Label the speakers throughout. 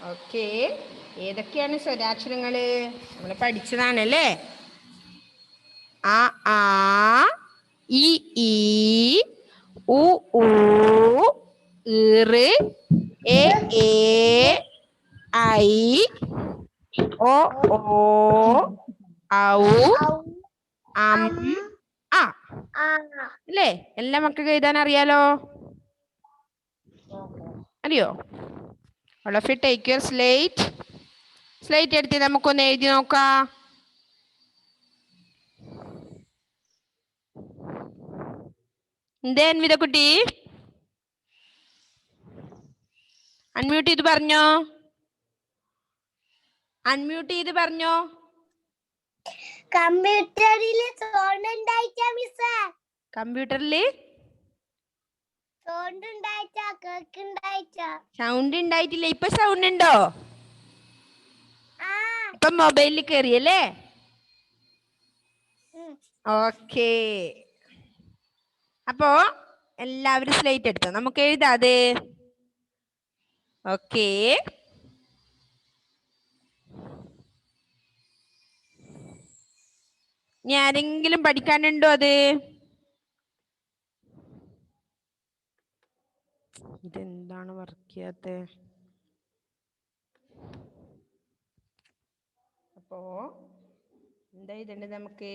Speaker 1: Okay, ഏതൊക്കെയാണ് സ്വരാക്ഷരങ്ങള് നമ്മൾ പഠിച്ചതാണല്ലേ? ആ ആ, ഇ ഈ, ഉ ഊ, ഇറ്, എ ഏ, ഐ, ഓ ഓ, ഔ, അം, ആ. അല്ലേ? എല്ലാ മക്കൾക്ക് എഴുതാൻ അറിയാലോ? അറിയോ? All of you take your slate. Slate എടുത്ത് നമുക്കൊന്ന് എഴുതി നോക്കാം. എന്തേ അൻവിത കുട്ടി? അൺമ്യൂട്ട് ചെയ്ത് പറഞ്ഞോ. അൺമ്യൂട്ട് ചെയ്ത് പറഞ്ഞോ.
Speaker 2: കമ്പ്യൂട്ടറിൽ സൗണ്ട് ഉണ്ടായിട്ടാ മിസ്സേ.
Speaker 1: കമ്പ്യൂട്ടറിൽ
Speaker 2: സൗണ്ട് ഉണ്ടായിട്ടാ, കേൾക്കുണ്ടായിട്ടാ.
Speaker 1: സൗണ്ട് ഉണ്ടായിട്ടില്ല. ഇപ്പൊ സൗണ്ട് ഉണ്ടോ?
Speaker 2: ആ.
Speaker 1: ഇപ്പൊ മൊബൈലിൽ കയറിയല്ലേ? ഓക്കേ. അപ്പോ എല്ലാവരും സ്ലേറ്റ് എടുത്തോ, നമുക്ക് എഴുതാം അത്. ഓക്കേ. ഇനി ആരെങ്കിലും പഠിക്കാനുണ്ടോ അത്? ഇതെന്താണ് വർക്ക് ചെയ്യാത്തെ? അപ്പോ എന്താ ഇതുണ്ട് നമുക്ക്?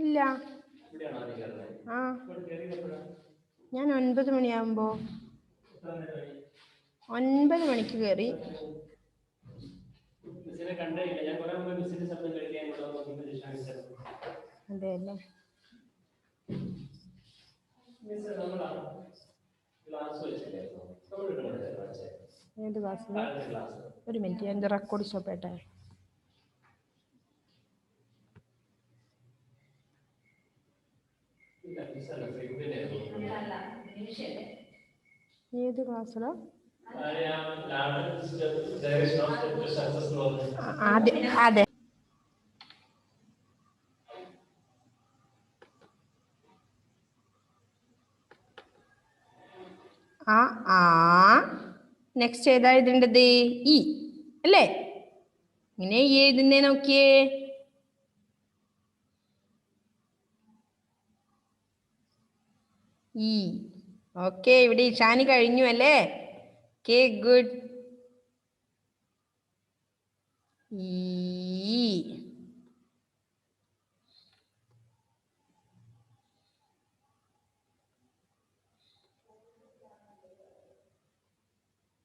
Speaker 1: ഇല്ല. ആ, ഞാൻ 9 മണിയാകുമ്പോ 9 മണിക്ക് കയറി. അതെ അല്ലേ? ഏത് ക്ലാസ്സിൽ? ഒരു മിനിറ്റ്, ഞാൻ റെക്കോർഡ് സ്റ്റോപ്പേട്ടെ. ഏത് ക്ലാസ്സിലോ? അതെ അതെ. ആ ആ, നെക്സ്റ്റ് ഏതാ എഴുതേണ്ടത്? ഇ അല്ലേ? ഇങ്ങനെ ഈ എഴുതുന്നേ നോക്കിയേ. ഇ. ഓക്കെ, ഇവിടെ ഇഷാനി കഴിഞ്ഞു അല്ലേ? Okay, good. ഈ.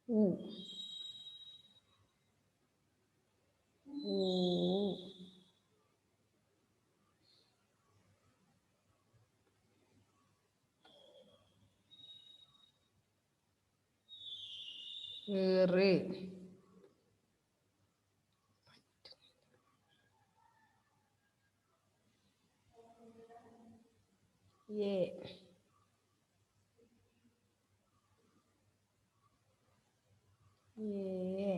Speaker 1: ഉ. ഊ. ഏറ്. ഏ. ഏ.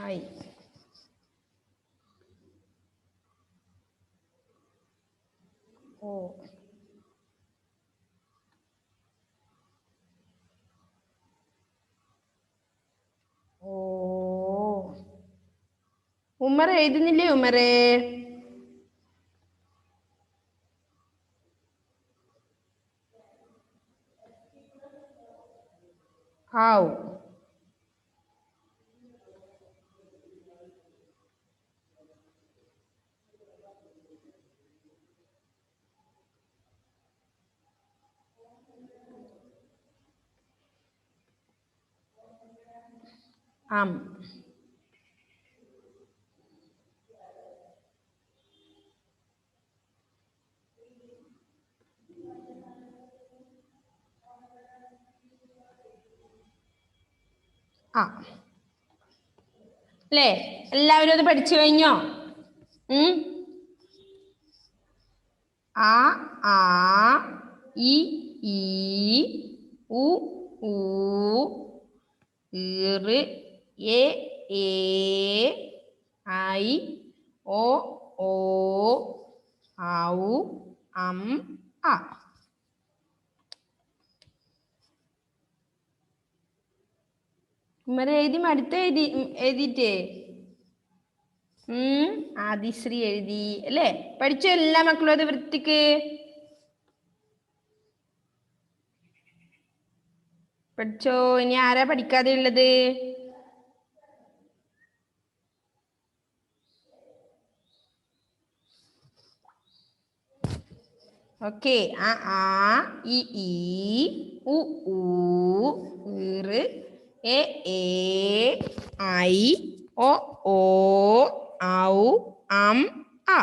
Speaker 1: ഐ. ഓ. ഓ. ഉമ്മർ എഴുതുന്നില്ലേ ഉമ്മറേ? ഔ. അം. ആ അല്ലേ? എല്ലാവരും അത് പഠിച്ചു കഴിഞ്ഞോ? ആ ആ, ഇ ഈ, ഉ ഊ ഈറ് എ ഐ ഒ ഓ ഔ അം അ. ഉമ്മര എഴുതി മടുത്ത എഴുതിട്ടേ ആദിശ്രീ എഴുതി അല്ലേ? പഠിച്ചോ എല്ലാ മക്കളും അത് വൃത്തിക്ക്? പഠിച്ചോ? ഇനി ആരാ പഠിക്കാതെ ഉള്ളത്? ഓക്കെ. ആ ഇ ഉ ഊ ഈറ് എ ഐ ഒ ഓ ഔ അം അ.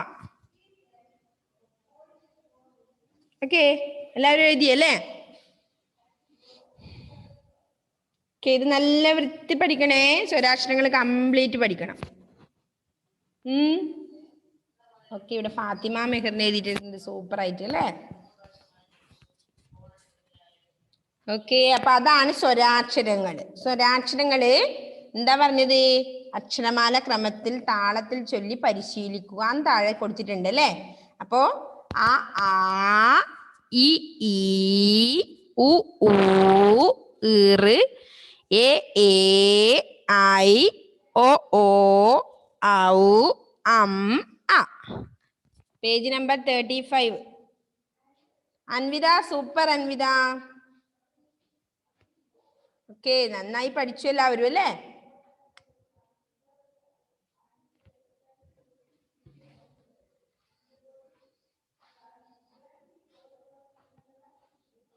Speaker 1: ഓക്കെ, എല്ലാവരും എഴുതിയല്ലേ? ഓക്കെ, ഇത് നല്ല വൃത്തി പഠിക്കണേ. സ്വരാക്ഷരങ്ങൾ കംപ്ലീറ്റ് പഠിക്കണം. ഓക്കെ, ഇവിടെ ഫാത്തിമ മെഹറിന് എഴുതിയിട്ടുണ്ട് സൂപ്പർ ആയിട്ട് അല്ലേ? ഓക്കെ, അപ്പൊ അതാണ് സ്വരാക്ഷരങ്ങള്. സ്വരാക്ഷരങ്ങള് എന്താ പറഞ്ഞത്? അക്ഷരമാല ക്രമത്തിൽ താളത്തിൽ ചൊല്ലി പരിശീലിക്കുക എന്ന് താഴെ കൊടുത്തിട്ടുണ്ട് അല്ലേ? അപ്പോ ആ ഇ ഉ ഊ ഈറ് എ ഐ ഒ ഓ ഔ അം അ. Page number 35. Anvitha, super Anvitha. Okay, നന്നായി പഠിച്ചു എല്ലാവരും അല്ലേ?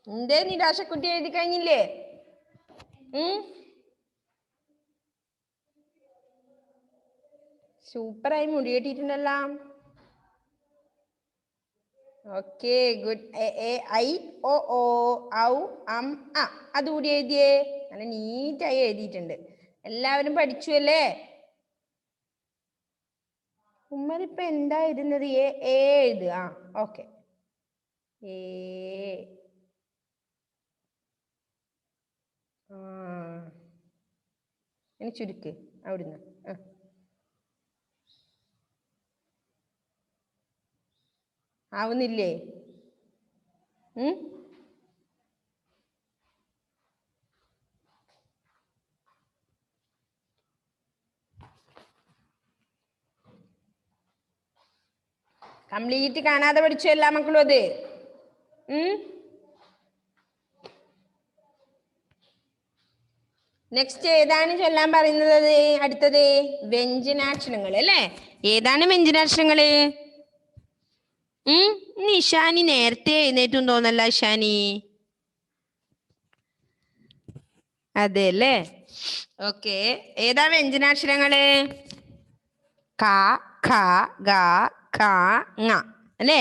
Speaker 1: എന്തേ നിരാശക്കുട്ടി എഴുതി കഴിഞ്ഞില്ലേ? സൂപ്പറായി മുടി കെട്ടിയിട്ടുണ്ടല്ലോ. Okay, good. ഐ ഒ ഓ ഔ അം അ. അതുകൂടി എഴുതിയേ. നല്ല നീറ്റായി എഴുതിയിട്ടുണ്ട്. എല്ലാവരും പഠിച്ചു അല്ലേ? ഉമ്മരിപ്പൊ എന്താ എഴുതുന്നത്? എഴുതുക. ഓക്കെ, ഇനി ചുരുക്ക് അവിടുന്ന്. ആവുന്നില്ലേ? കംപ്ലീറ്റ് കാണാതെ പഠിച്ചു എല്ലാ മക്കളും അത്? നെക്സ്റ്റ് ഏതാണ് ചൊല്ലാൻ പറയുന്നത്? അടുത്തത് വ്യഞ്ജനാക്ഷരങ്ങൾ അല്ലേ? ഏതാണ് വ്യഞ്ജനാക്ഷരങ്ങള്? ഇഷാനി നേരത്തെ എഴുന്നേറ്റും തോന്നല്ല ഇഷാനി. അതെ അല്ലേ? ഓക്കെ, ഏതാ വ്യഞ്ജനാക്ഷരങ്ങള്? ക ഖ ഗ ഘ ങ അല്ലേ?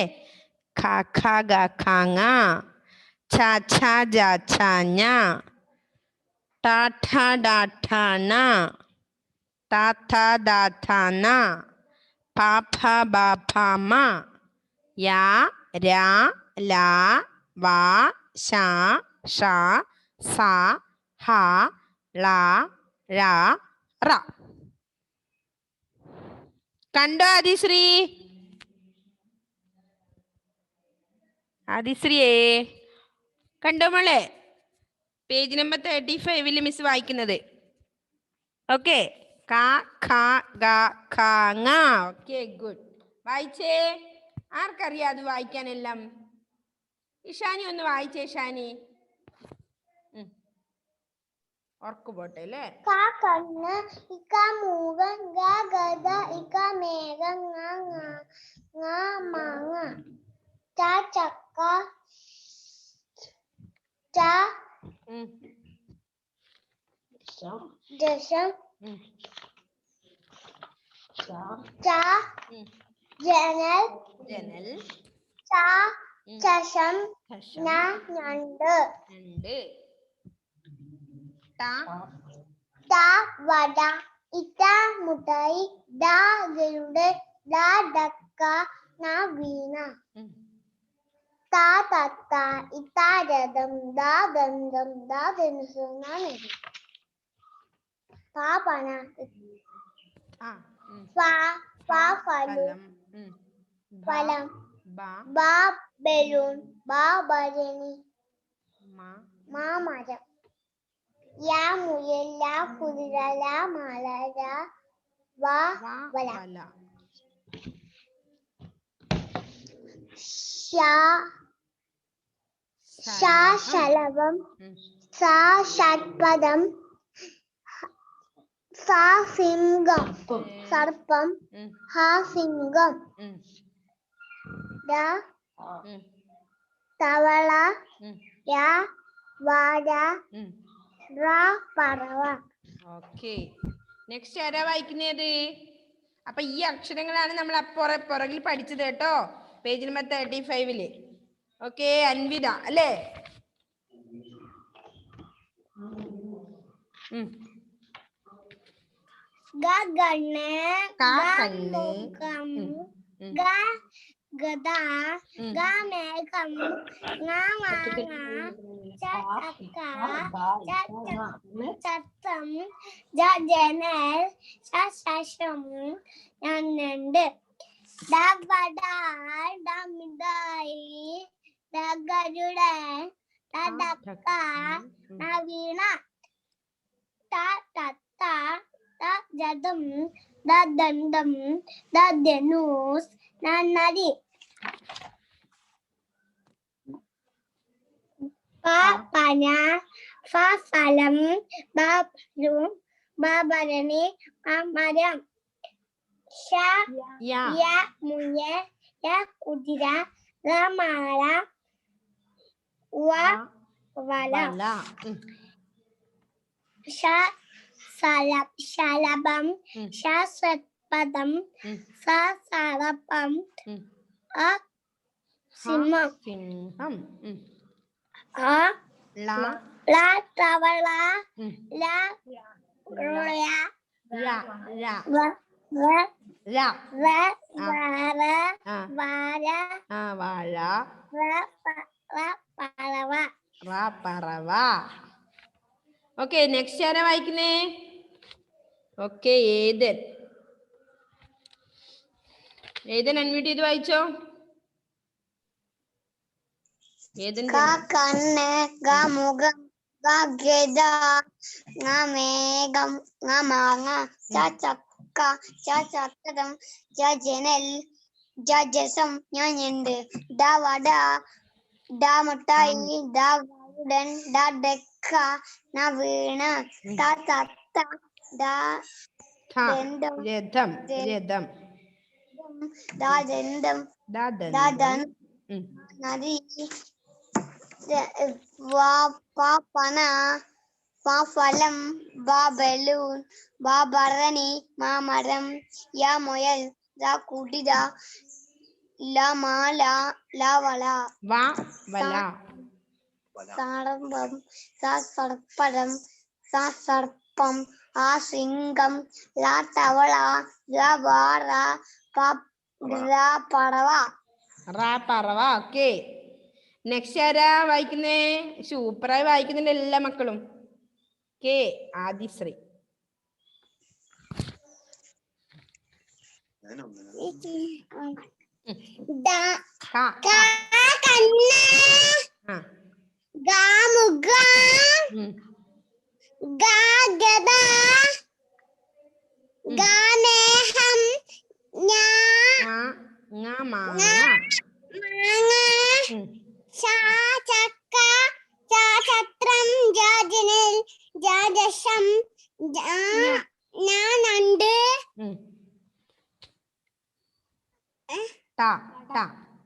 Speaker 1: ഖ ഖ ഗ ഘ ങ. ഛ ഛ ജ ഛ ഞ. ട ഠ ഡ ഠ ണ. ത ഥ ദ ഥ ന. പ ഫ ബ ഭ മ. യ ര ല വ ശ ഷ സ ഹ ള ഴ റ. കണ്ടോ ആദിശ്രീ? ആദിശ്രീയേ കണ്ടോ മോളെ? പേജ് നമ്പർ 35 മിസ് വായിക്കുന്നത്. ഓക്കെ, ക ഖ ഗ ഘ ങ. Okay, good. വായിച്ചേ. ആർക്കറിയാം അത് വായിക്കാനെല്ലാം? ഇഷാനി ഒന്ന് വായിച്ചേ. ഇഷാനി ഓർക്ക് പോട്ടെ അല്ലേ?
Speaker 2: ക കണ്ണ്, ഇക്ക മൂകൻ, ഗ ഗദ, ഇക്ക മേഘം, ങ മാങ്ങ, ച ചക്ക, ച ദശം, ച ജനൽ, ച ചശം, ഞ ഞണ്ട്, ത വട, ഇത്ത മുട്ടായി, ഡ ഗരുഡ്, ഡ ഡക്ക, ന വീണ. താ തത്ത ഇത്താ രഥം ദാ ദന്തം ദാ ധനുസ് നാ നദി. പാ പന ഫാ ഫാ ഫലം ഫലം ബാ ബലൂൺ ബാ ഭരണി മാ മരം. യാ മുയൽ ലാ കുതിര ലാ മാല രാ വാ വല. ഷാ ശലഭം സാ ഷഡ്പദം സാ സിംഹം സർപ്പം ഹാ സിംഹം. ദ തവള യാ വാഴ റാ പറവ.
Speaker 1: ഓക്കെ, നെക്സ്റ്റ് ആരാ വായിക്കുന്നത്? അപ്പൊ ഈ അക്ഷരങ്ങളാണ് നമ്മൾ പുറകിൽ പഠിച്ചത് കേട്ടോ, പേജ് നമ്പർ 35. ഓക്കെ, അൻവിത അല്ലേ?
Speaker 2: ഗ ഗണ്ണ് ഗ മുഖം ഗ ഗദ ഗ മേഘം ങ മാങ്ങ ച ചക്ക ച ചത്തം ജ ജനൽ ശ ശശം ഞണ്ട്. ഡ വട ഡ മിഠായി ഡ ഗരുഡൻ ഡ ഡക്ക ഡ വീണ ത തത്ത ത ജതം ദ ദന്തം ദ ധനുസ് ന നദി. പ പന ഫ ഫലം ബ ബലൂൺ ബ ഭരണി മ മരം. ഷ യ മുയൽ യ കുതിര ല മാല വ വല. ഷ ശലഭം ഷ ഷഡ്പദം സ സർപ്പം അ സിംഹം ല തവള ല
Speaker 1: പറവ. ഓക്കെ, നെക്സ്റ്റ് ആരാ വായിക്കുന്നേ? ഓക്കെ, ഏതൻ അൺമ്യൂട്ട് ചെയ്ത് വായിച്ചോ.
Speaker 2: ക കണ്ണ് ഗ മുഖം ഗ ഗദ ങ മേഘം ങ മാങ്ങ ച ചക്ക ച ചക്രം ജ ജനൽ ജ ജസം ഞണ്ട്. ഡ വട ഡ മുട്ടായി ഡ ഗരുഡൻ ഡ ഡക്ക ന വീണ ത തത്ത ഡ
Speaker 1: രഥം
Speaker 2: ദ ദന്തം ദ ധനുസ് നദി. പ പന ഫ ഫലം ബ ബലൂൺ ബ ഭരണി മ മരം. യ മുയൽ ല കുതിര ല മാല ല വള. താളമ്പം സ സർപ്പടം സ സർപ്പം ആ സിംഹം ല തവള ല വാറ
Speaker 1: പറവ. ഓക്കെ, നെക്സ്റ്റ് ആരാ വായിക്കുന്നേ? സൂപ്പറായി വായിക്കുന്നുണ്ട് എല്ലാ മക്കളും. കെ ആദിശ്രീ.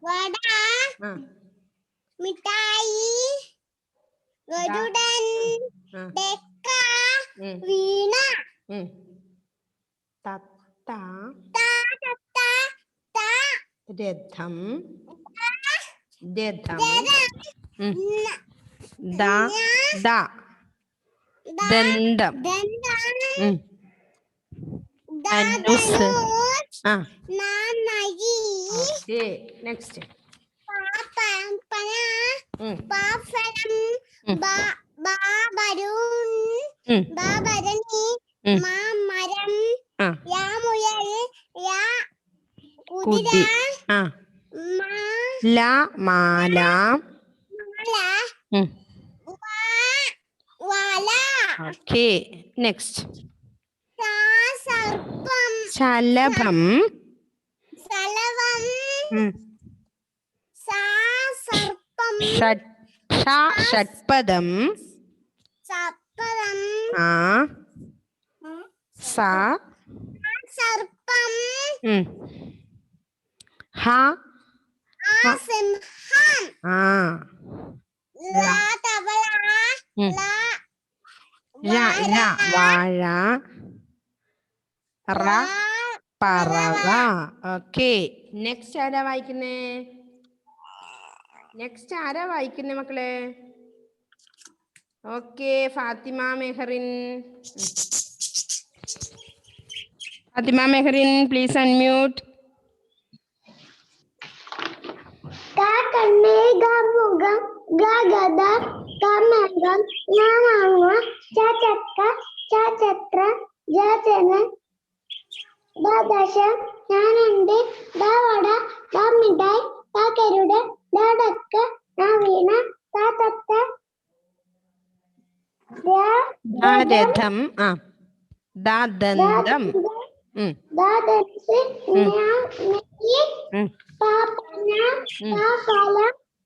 Speaker 2: വട മിഠായി ഗരുഡൻ ഡക്ക വീണ.
Speaker 1: തത്ത രഥം ദന്തം ധനുസ്. നെക്സ്റ്റ്
Speaker 2: പന
Speaker 1: ഉം,
Speaker 2: പാഫലം
Speaker 1: ഉം,
Speaker 2: ബാബരുൺ
Speaker 1: ഉം,
Speaker 2: ബാബരണി
Speaker 1: ഉം.
Speaker 2: മാമരം
Speaker 1: ആ
Speaker 2: യാമുയൽ യാ കുതിര
Speaker 1: കുതി ആ
Speaker 2: മാ
Speaker 1: ല മാല
Speaker 2: മാല
Speaker 1: ഉം.
Speaker 2: വാല
Speaker 1: ഓക്കെ നെക്സ്റ്റ്
Speaker 2: സർപ്പം
Speaker 1: ശലഭം
Speaker 2: സലവം
Speaker 1: ഉം.
Speaker 2: സർപ്പം
Speaker 1: ഷഡ്പദം
Speaker 2: സപ്പരം
Speaker 1: ആ സ
Speaker 2: സർപ്പം
Speaker 1: ഉം. ഹ
Speaker 2: സിംഹം
Speaker 1: ആ
Speaker 2: ലാ തവള
Speaker 1: ഉം.
Speaker 2: ലാ
Speaker 1: ര വാഴ റ പറവ ഓക്കെ നെക്സ്റ്റ് ആരാ വായിക്കുന്നേ മക്കളെ okay Fathima Mehrin please unmute
Speaker 2: കണ്ണേ മുഖം ഗദ കമകം ഞാനാങ്ങ ചക്ക ചത്ര ജന ദശ ഞാനുണ്ട് വട മിഠായി കരുട് ഡക്ക വീണ തത്ത
Speaker 1: രഥം ആ ദന്തം ഉം, ഉം,
Speaker 2: പാപ്പന
Speaker 1: ഉം.
Speaker 2: പാപ്പല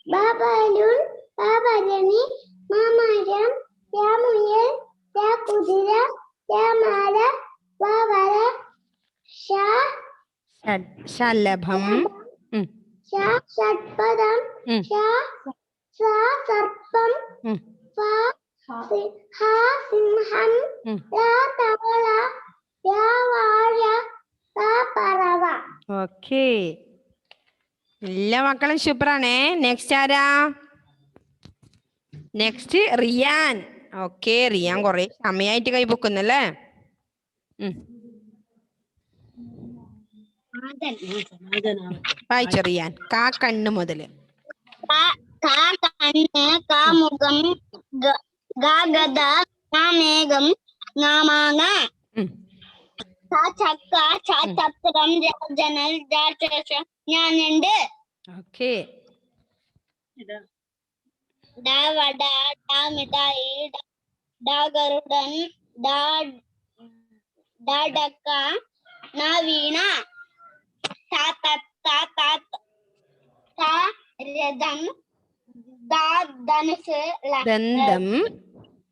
Speaker 2: ബാബലുൻ ബാബരണി മാമരം രാമുയൽ കുതിര രാമാല വാവര
Speaker 1: ശലഭം ഉം,
Speaker 2: ഷഡ്പദം
Speaker 1: ഉം,
Speaker 2: സർപ്പം
Speaker 1: ഉം,
Speaker 2: സിംഹം
Speaker 1: ഉം.
Speaker 2: തവള വാഴ പറവ
Speaker 1: ഓക്കെ എല്ലാ മക്കളും സൂപ്പറാണേ നെക്സ്റ്റ് ആരാ നെക്സ്റ്റ് റിയാൻ ഓക്കെ റിയാൻ കൊറേ സമയായിട്ട് കൈ പൊക്കുന്നല്ലേ ഉം. വായിച്ചോ റിയാൻ കണ്ണ് മുതല്
Speaker 2: കണ്ണ് കാമുകം ഗദ മേഘം നാമാങ്ങ
Speaker 1: ഉം,
Speaker 2: ചക്ക ചത്രം ജനൽ ഞാനുണ്ട്
Speaker 1: ഓക്കെ
Speaker 2: വട മിഠായി ഗരുഡൻ ഡക്ക വീണ രഥം ധനുസ്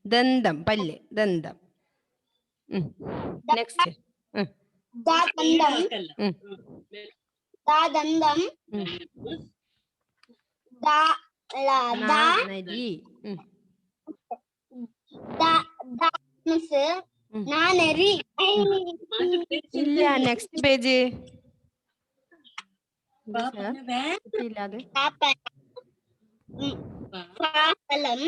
Speaker 1: ദന്തം പല്ല് ദന്തം നെക്സ്റ്റ്
Speaker 2: ദന്തം
Speaker 1: നരി
Speaker 2: ധനുസ് നാനരി
Speaker 1: ഇല്ല നെക്സ്റ്റ് പേജ് ഇല്ലാതെ
Speaker 2: പാഫലം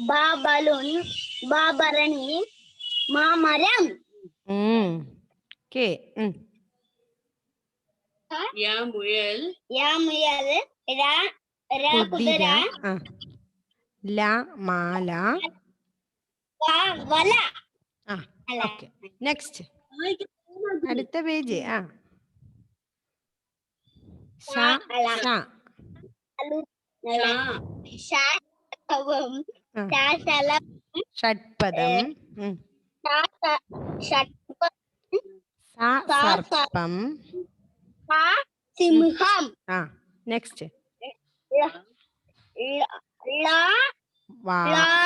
Speaker 2: ബാബലുൻ ബാബരണി മാമരം
Speaker 1: ഓക്കെ
Speaker 2: യാമുയൽ
Speaker 1: കുതിര ല മാല
Speaker 2: വല
Speaker 1: ആ ഓക്കെ നെക്സ്റ്റ് അടുത്ത പേജ് ആ ഷഡ്പദം സർപ്പം
Speaker 2: സിംഹം
Speaker 1: ആ നെക്സ്റ്റ്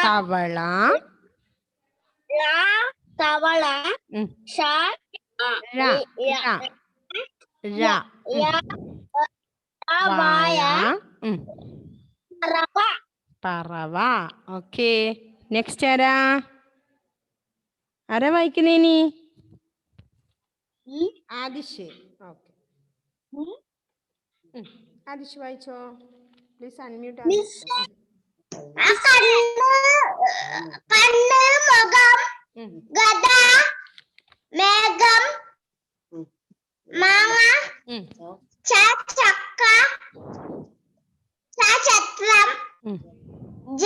Speaker 1: തവള വാഴ പറവ ഓക്കെ നെക്സ്റ്റ് ആരാ വായിക്കുന്നേ ഇനി ആദിഷ് ഓക്കെ ആദിഷ് വായിച്ചോ പ്ലീസ് അൺമ്യൂട്ട്
Speaker 2: കണ്ണ് മുഖം ഗദ മേഘം മാങ്ങ
Speaker 1: ഉം.
Speaker 2: ച ചക്ക ച ചത്രം
Speaker 1: ഉം.
Speaker 2: ജ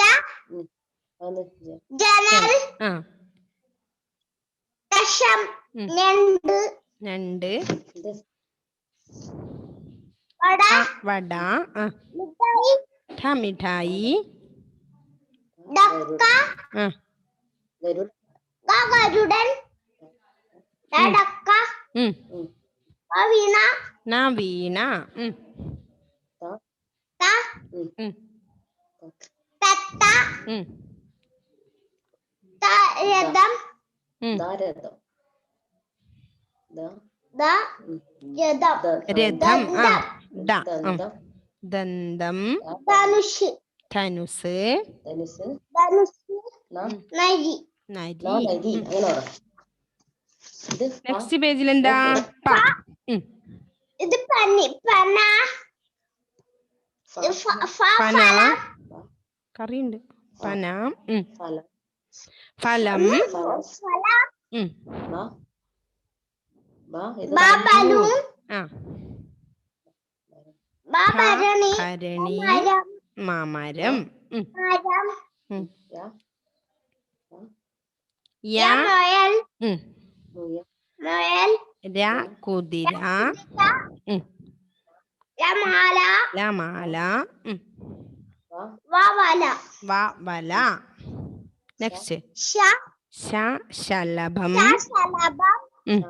Speaker 2: ജനൽ
Speaker 1: ആ
Speaker 2: ദശം
Speaker 1: ഉം.
Speaker 2: ഞണ്ട്
Speaker 1: രണ്ട്
Speaker 2: വട
Speaker 1: വട ആ
Speaker 2: മിഠായി
Speaker 1: മിഠായി
Speaker 2: ഡക്ക
Speaker 1: ആ
Speaker 2: ഗരുഡൻ ഡക്ക
Speaker 1: ഉം.
Speaker 2: വീണ
Speaker 1: വീണ ഉം.
Speaker 2: ത
Speaker 1: ഉം.
Speaker 2: തത്ത
Speaker 1: ഉം.
Speaker 2: രഥം
Speaker 1: ഉം. രഥം ആ ദ ഉം. ദന്തം
Speaker 2: ധനുഷ്
Speaker 1: ധനുസ്
Speaker 2: ധനുഷ് നരി
Speaker 1: നരി നെക്സ്റ്റ് പേജിൽ എന്താ പ ഉം.
Speaker 2: ഇത് പനി പന
Speaker 1: പന കറിയുണ്ട് പന ഉം. ഫലം ഉം.
Speaker 2: ബലൂൺ
Speaker 1: ആ
Speaker 2: ഭരണി
Speaker 1: ഭരണി മാമരം ഉം. ഉം.
Speaker 2: മുയൽ
Speaker 1: ഉം.
Speaker 2: മുയൽ
Speaker 1: കുതിര ഉം.
Speaker 2: മാല
Speaker 1: മാല ഉം.
Speaker 2: വല
Speaker 1: വല നെക്സ്റ്റ് ശലഭം
Speaker 2: ശലഭം
Speaker 1: ഉം.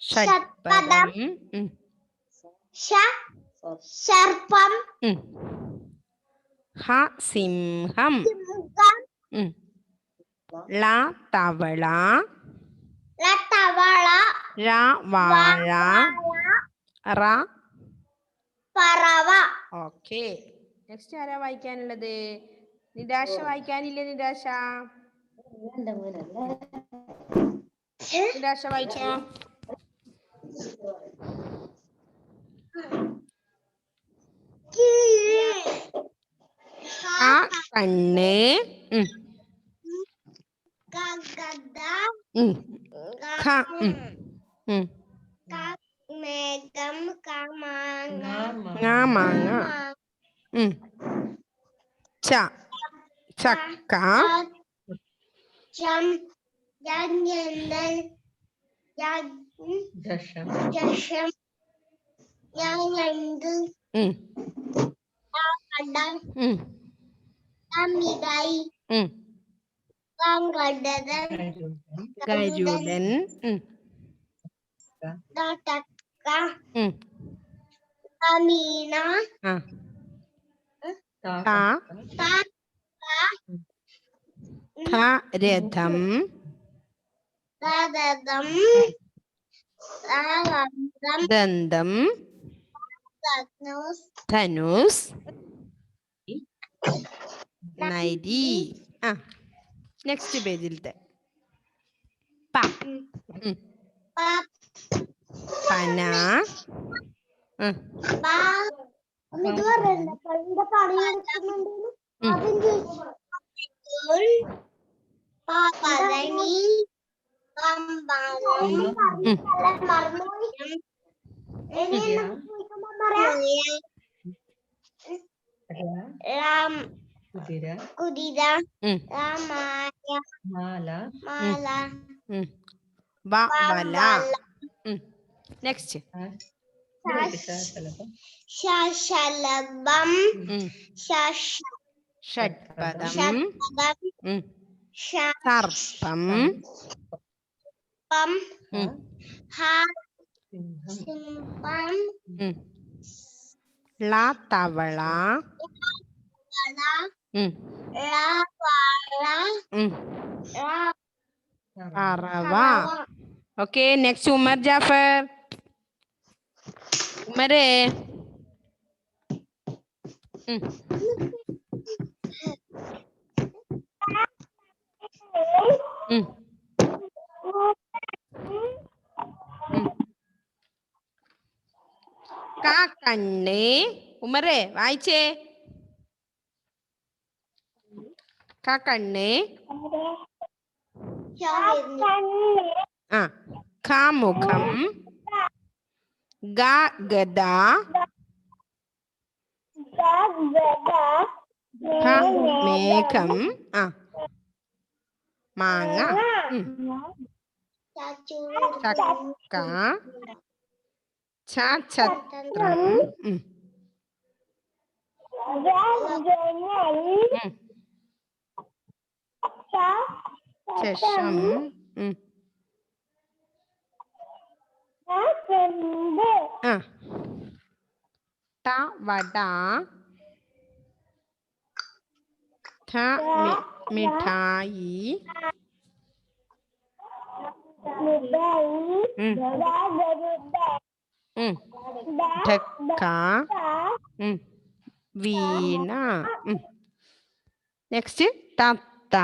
Speaker 1: ഷഡ്പദം ഉം.
Speaker 2: സർപ്പം
Speaker 1: ഉം. സിംഹം ഉം. തവള
Speaker 2: തവള
Speaker 1: വാഴ
Speaker 2: പറവ.
Speaker 1: ഓക്കെ നെക്സ്റ്റ് ആരാ വായിക്കാനുള്ളത്? നിരാശ വായിക്കാനില്ലേ? നിരാശ വായിച്ചോ. കണ്ണ് ഉം. ഉം. ഉം.
Speaker 2: മേഘം
Speaker 1: മാങ്ങ ഉം. ചക്ക ഉം.
Speaker 2: മിഠായി
Speaker 1: ഉം.
Speaker 2: ഗരുഡൻ
Speaker 1: ഉം. ഉം.
Speaker 2: മീന
Speaker 1: രഥം ദന്തം ധനുസ് നരി. നെക്സ്റ്റ് പേജിലത്തെ പന
Speaker 2: കുതിര മാല
Speaker 1: വല. നെക്സ്റ്റ്
Speaker 2: ശലഭം
Speaker 1: ഷഡ്പദം സർപ്പം
Speaker 2: സിംഹം
Speaker 1: തവള പറവ. Okay next Umar Jafar. ഉമരേ കണ്ണ്. ഉമറേ വായിച്ചേ. കണ്ണ് മുഖം ഗ ഗദ ഹ മേഘം ആ മാങ്ങ ചക്ക ഛത്രം ചഷം ആ ത വട ഥ മിഠായി ധക്ക വീണ നെക്സ്റ്റ് തത്ത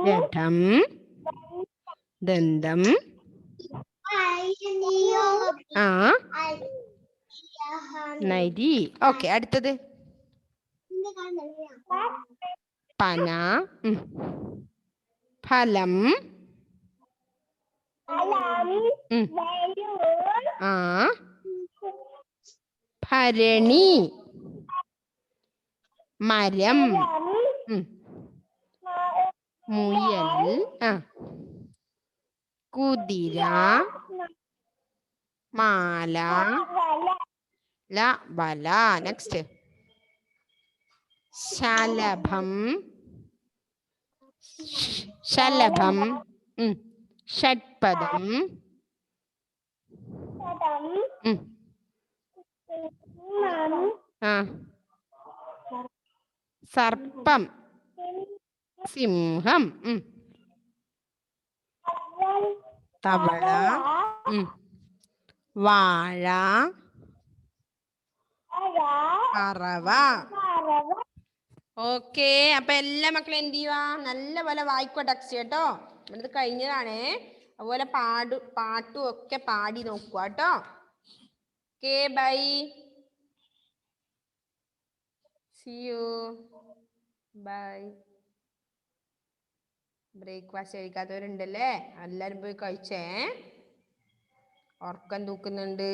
Speaker 1: രഥം ദന്തം ആ നരി ഓക്കെ അടുത്തത് പന ഫലം ആ ഭരണി മരം മുയൽ ആ കുതിര മാല വല നെക്സ്റ്റ് ശലഭം ശലഭം ഷഡ്പദം ആ സർപ്പം സിംഹം തവള വാഴ പറവ ഓക്കെ അപ്പൊ എല്ലാ മക്കളും എന്ത് ചെയ്യുക നല്ലപോലെ വായിക്കോ ടെക്സ്റ്റ് കേട്ടോ ഇത് കഴിഞ്ഞതാണേ അതുപോലെ പാട്ടും ഒക്കെ പാടി നോക്കുക കേട്ടോ okay bye see you bye breakfast കഴിക്കാത്തവരുണ്ടല്ലേ എല്ലാവരും പോയി കഴിച്ചേ ഉറക്കം തൂക്കുന്നുണ്ട്